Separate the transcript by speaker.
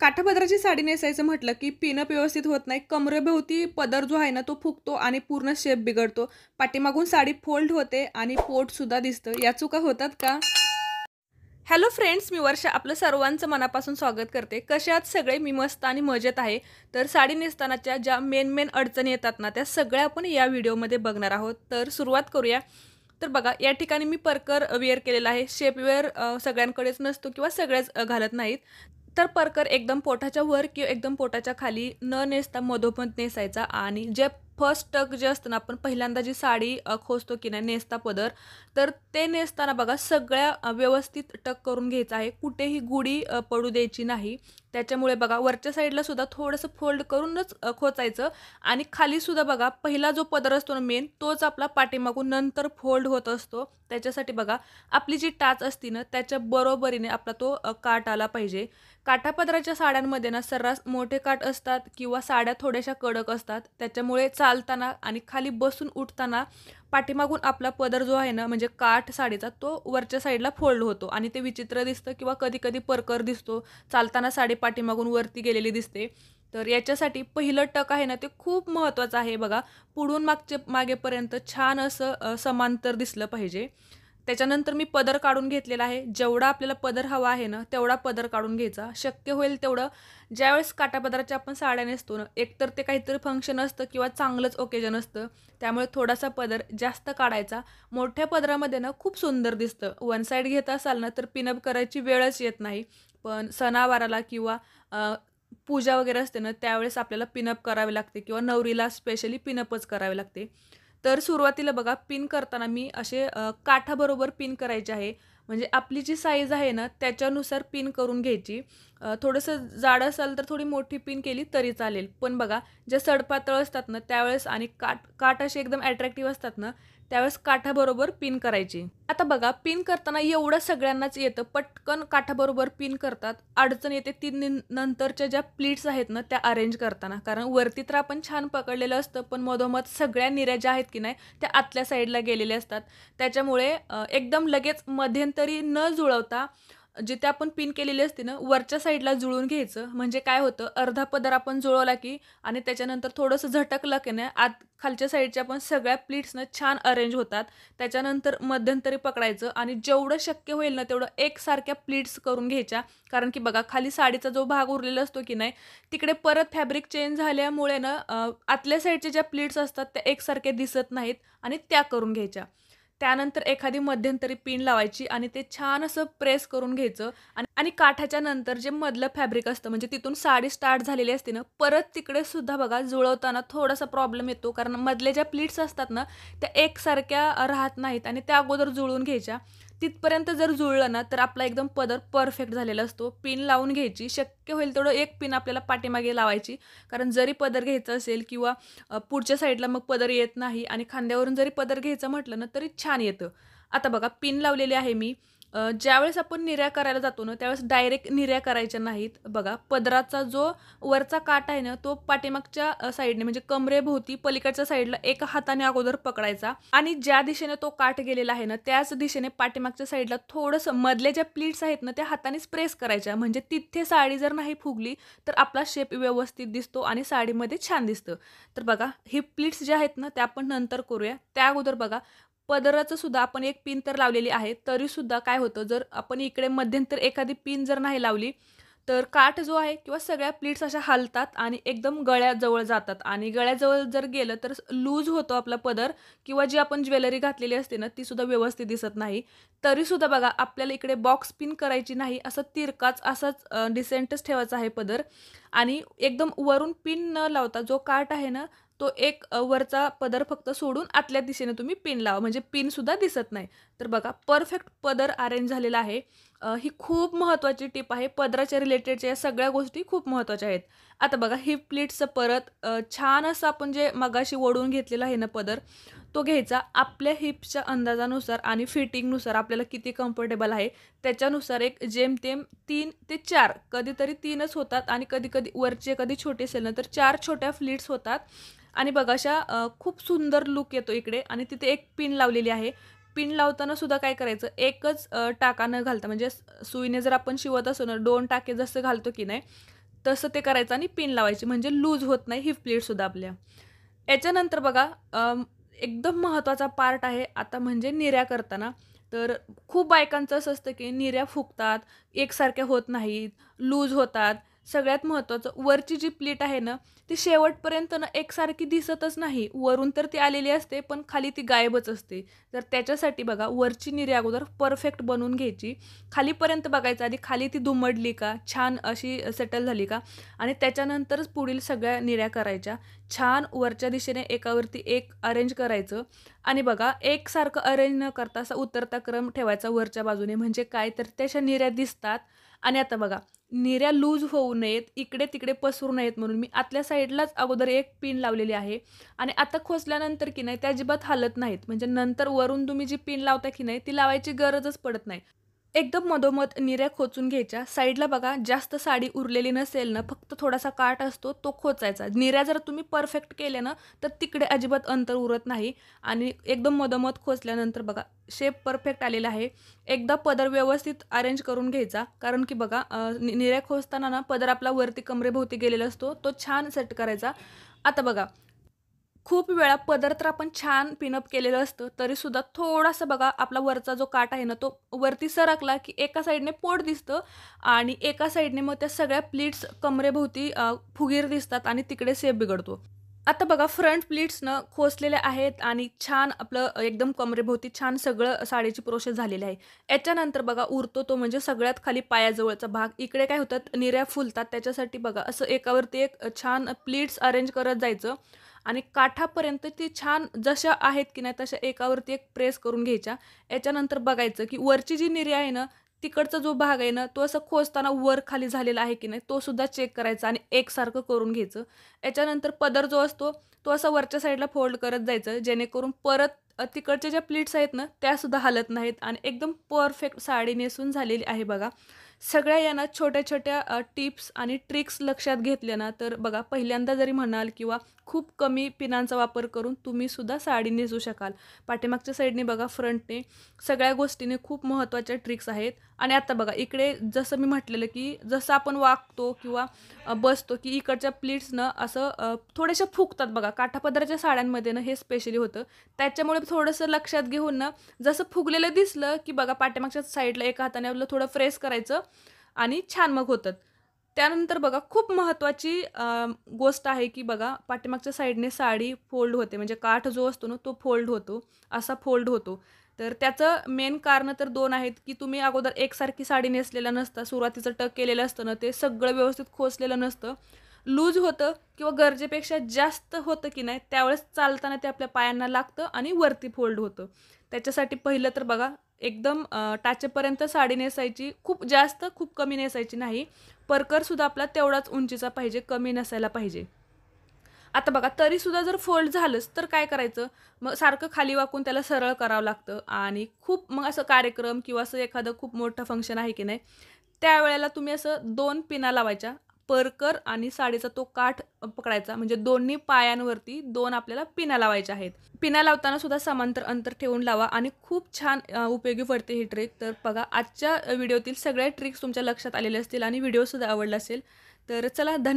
Speaker 1: काठापदराची साडी नेसायचं म्हटलं की पिनअप व्यवस्थित होत नाही. कमरेभोवती पदर जो आहे ना तो फुगतो आणि पूर्ण शेप बिघडतो. पाठीमागून साडी फोल्ड होते आणि पोटसुद्धा दिसतं. या चुका होतात का? हॅलो फ्रेंड्स, मी वर्षा आपलं सर्वांचं मनापासून स्वागत करते. कसे आहात सगळे? मी मस्त आणि मजेत आहे. तर साडी नेसतानाच्या ज्या मेन अडचणी येतात ना त्या सगळ्या आपण या व्हिडिओमध्ये बघणार आहोत. तर सुरुवात करूया. तर बघा, या ठिकाणी मी परकर वेअर केलेला आहे. शेपवेअर सगळ्यांकडेच नसतो किंवा सगळेच घालत नाहीत. तर परकर एकदम पोटाच्या वर किंवा एकदम पोटाच्या खाली न नेसता मधोमध नेसायचा आणि जे फर्स्ट टक जे असतं ना, आपण पहिल्यांदा जी साडी खोचतो की नाही नेसता पदर, तर ते नेसताना बघा सगळ्या व्यवस्थित टक करून घ्यायचं आहे. कुठेही गुढी पडू द्यायची नाही. त्याच्यामुळे बघा वरच्या साईडला सुद्धा थोडंसं फोल्ड करूनच खोचायचं आणि खाली सुद्धा बघा पहिला जो पदर असतो ना मेन, तोच आपला पाठीमागून नंतर फोल्ड होत असतो. त्याच्यासाठी बघा आपली जी टाच असती ना त्याच्या बरोबरीने आपला तो काठ आला पाहिजे. काठापदराच्या साड्यांमध्ये ना सर्रास मोठे काठ असतात किंवा साड्या थोड्याशा कडक असतात. त्याच्यामुळे चालताना आणि खाली बसून उठताना पाठीमागून आपला पदर जो आहे ना म्हणजे काठ साडीचा तो वरच्या साईडला फोल्ड होतो आणि ते विचित्र दिसतं किंवा कधी कधी परकर दिसतो. चालताना साडी पाठीमागून वरती गेलेली दिसते. तर याच्यासाठी पहिलं टक आहे ना ते खूप महत्त्वाचं आहे बघा. पुढून मागेपर्यंत छान असं समांतर दिसलं पाहिजे. त्याच्यानंतर मी पदर काढून घेतलेला आहे. जेवढा आपल्याला पदर हवा आहे ना तेवढा पदर काढून घ्यायचा. शक्य होईल तेवढं ज्यावेळेस काठापदराच्या आपण साड्या नेसतो ना, एकतर ते काहीतरी फंक्शन असतं किंवा चांगलंच ओकेजन असतं. त्यामुळे थोडासा पदर जास्त काढायचा. मोठ्या पदरामध्ये ना खूप सुंदर दिसतं. वन साईड घेत असाल ना तर पिनअप करायची वेळच येत नाही. पण सणावाराला किंवा पूजा वगैरे असते ना त्यावेळेस आपल्याला पिनअप करावे लागते किंवा नवरीला स्पेशली पिनअपच करावे लागते. तर सुरुवातीला बघा पिन करताना मी असे काठाबरोबर पिन करायचे आहे. म्हणजे आपली जी साईज आहे ना त्याच्यानुसार पिन करून घ्यायची. थोडंसं जाड असेल तर थोडी मोठी पिन केली तरी चालेल. पण बघा जे सडपातळ असतात ना त्यावेळेस आणि काठ काठ असे एकदम अट्रॅक्टिव्ह असतात ना त्यावेळेस काठाबरोबर पिन करायची. आता बघा पिन करताना एवढं सगळ्यांनाच येतं. पटकन काठाबरोबर पिन करतात. अडचण येते ती नंतरच्या ज्या प्लीट्स आहेत ना त्या अरेंज करताना. कारण वरती तर आपण छान पकडलेलं असतं पण मधोमध सगळ्या निऱ्या ज्या आहेत की नाही त्या आतल्या साईडला गेलेल्या असतात. त्याच्यामुळे एकदम लगेच मध्यंतरी न जुळवता जिथे आपण पिन केलेली असते ना वरच्या साईडला जुळवून घ्यायचं. म्हणजे काय होतं, अर्धा पदर आपण जुळवला की आणि त्याच्यानंतर थोडंसं झटकलं की नाही आत खालच्या साईडच्या पण सगळ्या प्लीट्सनं छान अरेंज होतात. त्याच्यानंतर मध्यंतरी पकडायचं आणि जेवढं शक्य होईल ना तेवढं एकसारख्या प्लीट्स करून घ्यायच्या. कारण की बघा खाली साडीचा जो भाग उरलेला असतो की नाही तिकडे परत फॅब्रिक चेंज झाल्यामुळे ना आतल्या साईडच्या ज्या प्लीट्स असतात त्या एकसारख्या दिसत नाहीत आणि त्या करून घ्यायच्या. त्यानंतर एखादी मध्यंतरी पिन लावायची आणि ते छान असं प्रेस करून घ्यायचं आणि आणि काठाच्या नंतर जे मधलं फॅब्रिक असतं म्हणजे तिथून साडी स्टार्ट झालेली असते ना परत तिकडे सुद्धा बघा जुळवताना थोडासा प्रॉब्लेम येतो. कारण मधले ज्या प्लीट्स असतात ना त्या एकसारख्या राहत नाहीत आणि त्या अगोदर जुळवून घ्यायच्या. तिथपर्यंत जर जुळलं ना तर आपला एकदम पदर परफेक्ट झालेला असतो. पिन लावून घ्यायची. शक्य होईल तेवढं एक पिन आपल्याला पाठीमागे लावायची. कारण जरी पदर घ्यायचं असेल किंवा पुढच्या साईडला मग पदर येत नाही आणि खांद्यावरून जरी पदर घ्यायचं म्हटलं ना तरी छान येतं. आता बघा पिन लावलेली आहे मी. ज्यावेळेस आपण निर्या करायला जातो ना त्यावेळेस डायरेक्ट निर्या करायच्या नाहीत. बघा पदराचा जो वरचा काठ आहे ना तो पाठीमागच्या साईडने म्हणजे कमरेभोवती पलीकडच्या साईडला एका हाताने अगोदर पकडायचा आणि ज्या दिशेने तो काठ गेलेला आहे ना त्याच दिशेने पाठीमागच्या साईडला थोडंसं मधल्या ज्या प्लीट्स आहेत ना त्या हातानेच प्रेस करायच्या. म्हणजे तिथे साडी जर नाही फुगली तर आपला शेप व्यवस्थित दिसतो आणि साडीमध्ये छान दिसतं. तर बघा ही प्लीट्स ज्या आहेत ना त्या आपण नंतर करूया. त्या अगोदर बघा पदराचं सुद्धा आपण एक पिन तर लावलेली आहे. तरीसुद्धा काय होतं जर आपण इकडे मध्यंतर एखादी पिन जर नाही लावली तर काठ जो आहे किंवा सगळ्या प्लीट्स अशा हलतात आणि एकदम गळ्याजवळ जातात आणि गळ्याजवळ जर गेलं तर लूज होतो आपला पदर किंवा जी आपण ज्वेलरी घातलेली असते ना ती सुद्धा व्यवस्थित दिसत नाही. तरीसुद्धा बघा आपल्याला इकडे बॉक्स पिन करायची नाही. असं तिरकाच असाच डिसेंटच ठेवायचा आहे पदर आणि एकदम वरून पिन न लावता जो काठ आहे ना तो एक वरचा पदर फक्त सोडून आतल्या दिशेने तुम्ही पिन लावा. म्हणजे पिनसुद्धा दिसत नाही. तर बघा परफेक्ट पदर अरेंज झालेला आहे. ही खूप महत्त्वाची टिप आहे. पदराच्या रिलेटेडच्या या सगळ्या गोष्टी खूप महत्त्वाच्या आहेत. आता बघा हिप प्लीट्सचं परत छान असं आपण जे मगाशी ओढून घेतलेला आहे ना पदर तो घ्यायचा. आपल्या हिप्सच्या अंदाजानुसार आणि फिटिंगनुसार आपल्याला किती कम्फर्टेबल आहे त्याच्यानुसार एक जेमतेम 3 ते 4 कधीतरी 3च होतात आणि कधी-कधी वरची एखादी छोटी असेल ना तर 4 छोट्या फ्लिट्स होतात आणि बघा अशा खूप सुंदर लूक येतो इकडे आणि तिथे एक पिन लावलेली आहे. पिन लावताना सुद्धा काय करायचं एकच टाका न घालता म्हणजे सुईने जर आपण शिवत असू ना 2 टाके जसं घालतो की नाही तसं ते करायचं आणि पिन लावायची म्हणजे लूज होत नाही हिप प्लीटसुद्धा आपल्या. याच्यानंतर बघा एकदम महत्त्वाचा पार्ट आहे आता म्हणजे निर्या करताना. तर खूप बायकांचं असं असतं की निर्या फुगतात, एकसारख्या होत नाहीत, लूज होतात. सगळ्यात महत्त्वाचं वरची जी प्लीट आहे ना, ती शेवटपर्यंत ना एकसारखी दिसतच नाही. वरून तर ती आलेली असते, पण खाली ती गायबच असते. तर त्याच्यासाठी बघा वरची निर्या अगोदर परफेक्ट बनवून घ्यायची. खालीपर्यंत बघायचं आधी खाली ती दुमडली का, छान अशी सेटल झाली का आणि त्याच्यानंतरच पुढील सगळ्या निर्या करायच्या. छान वरच्या दिशेने एकावरती एक अरेंज करायचं आणि बघा एकसारखं अरेंज न करता असा उतरता क्रम ठेवायचा वरच्या बाजूने. म्हणजे काय तर त्याच्या निर्या दिसतात. आणि आता बघा निर्या लूज होऊ नयेत, इकडे-तिकडे पसरू नयेत म्हणून मी आतल्या साईडलाच अगोदर एक पिन लावलेली आहे आणि आता खोचल्यानंतर की नाही त्या अजिबात हालत नाहीत. म्हणजे नंतर वरून तुम्ही जी पिन लावता की नाही ती लावायची गरजच पडत नाही. एकदम मधोमध निर्या खोचून घ्यायच्या. साईडला बघा जास्त साडी उरलेली नसेल ना, फक्त थोडासा काठ असतो तो खोचायचा. निर्या जर तुम्ही परफेक्ट केल्या ना, तर तिकडे अजिबात अंतर उरत नाही आणि एकदम मधोमध खोचल्यानंतर बघा शेप परफेक्ट आलेला आहे. एकदा पदर व्यवस्थित अरेंज करून घ्यायचा. कारण की बघा निर्या खोचताना ना पदर आपला वरती कमरेभोवती गेलेला असतो. तो छान सेट करायचा. आता बघा खूप वेळा पदर तर आपण छान पिनअप केलेलं असतं, तरीसुद्धा थोडासा बघा आपला वरचा जो काठ आहे ना, तो वरती सरकला, की एका साईडने पोट दिसतं आणि एका साईडने मग त्या सगळ्या प्लीट्स कमरेभोवती फुगीर दिसतात आणि तिकडे शेप बिघडतो. आता बघा फ्रंट प्लीट्सनं खोचलेले आहेत आणि छान आपलं एकदम कमरेभोवती छान सगळं साडीची प्रोसेस झालेली आहे. याच्यानंतर बघा उरतो तो म्हणजे सगळ्यात खाली पायाजवळचा भाग. इकडे काय होतात निर्या फुलतात त्याच्यासाठी बघा असं एकावरती एक छान प्लीट्स अरेंज करत जायचं आणि काठापर्यंत ती छान जशा आहेत की नाही तशा एकावरती एक प्रेस करून घ्यायच्या. याच्यानंतर बघायचं की वरची जी निर्या आहे ना, तिकडचा जो भाग आहे ना, तो असं खोचताना वर खाली झालेला आहे की नाही तो सुद्धा चेक करायचा आणि एकसारखं करून घ्यायचं. याच्यानंतर पदर जो असतो तो असा वरच्या साईडला फोल्ड करत जायचं जेणेकरून परत तिकडच्या ज्या प्लीट्स आहेत ना त्यासुद्धा हलत नाहीत आणि एकदम परफेक्ट साडी नेसून झालेली आहे बघा. सगळ्या यांना छोट्या-छोट्या टिप्स आणि ट्रिक्स लक्षात घेतल्या ना, तर बघा पहिल्यांदा जरी म्हणाल किंवा खूप कमी पिनांचा वापर करून तुम्हीसुद्धा साडी नेसू शकाल. पाठीमागच्या साईडने बघा फ्रंटने सगळ्या गोष्टीने खूप महत्त्वाच्या ट्रिक्स आहेत. आणि आता बघा इकडे जसं मी म्हटलेलं, की जसं आपण वागतो किंवा बसतो, की इकडच्या प्लीट्सनं असं थोड्याशा फुगतात बघा. काठापदराच्या साड्यांमध्ये ना हे स्पेशली होतं. त्याच्यामुळे थोडंसं लक्षात घेऊन ना, जसं फुगलेलं दिसलं, की बघा पाठीमागच्या साईडला एका हाताने आपलं थोडं प्रेस करायचं आणि छान मग होतात. त्यानंतर बघा खूप महत्त्वाची गोष्ट आहे, की बघा पाठीमागच्या साईडने साडी फोल्ड होते. म्हणजे काठ जो असतो ना, तो फोल्ड होतो. असा फोल्ड होतो. तर त्याचं मेन कारणं तर 2 आहेत, की तुम्ही अगोदर एकसारखी साडी नेसलेला नसता. सुरुवातीचं टक केलेलं असतं ना, ते सगळं व्यवस्थित खोचलेलं नसतं. लूज होतं किंवा गरजेपेक्षा जास्त होतं की नाही, त्यावेळेस चालताना ते आपल्या पायांना लागतं आणि वरती फोल्ड होतं. त्याच्यासाठी पहिलं तर बघा एकदम टाचेपर्यंत साडी नेसायची. खूप जास्त, खूप कमी नेसायची नाही. परकरसुद्धा आपला तेवढाच उंचीचा पाहिजे, कमी नसायला पाहिजे. आता बघा तरीसुद्धा जर फोल्ड झालंच तर काय करायचं? मग सारखं खाली वाकून त्याला सरळ करावं लागतं आणि खूप मग असं कार्यक्रम किंवा असं एखादं खूप मोठं फंक्शन आहे की नाही, त्यावेळेला तुम्ही असं 2 पिना लावायच्या. परकर आणि साडीचा तो काठ पकडायचा. म्हणजे दोन्ही पायांवरती 2 आपल्याला पिना लावायच्या आहेत. पिना लावताना सुद्धा समांतर अंतर ठेवून लावा आणि खूप छान उपयोगी पडते ही ट्रिक. तर बघा आजच्या व्हिडिओतील सगळ्या ट्रिक्स तुमच्या लक्षात आलेल्या असतील आणि व्हिडिओसुद्धा आवडला असेल. तर चला धन्यवाद.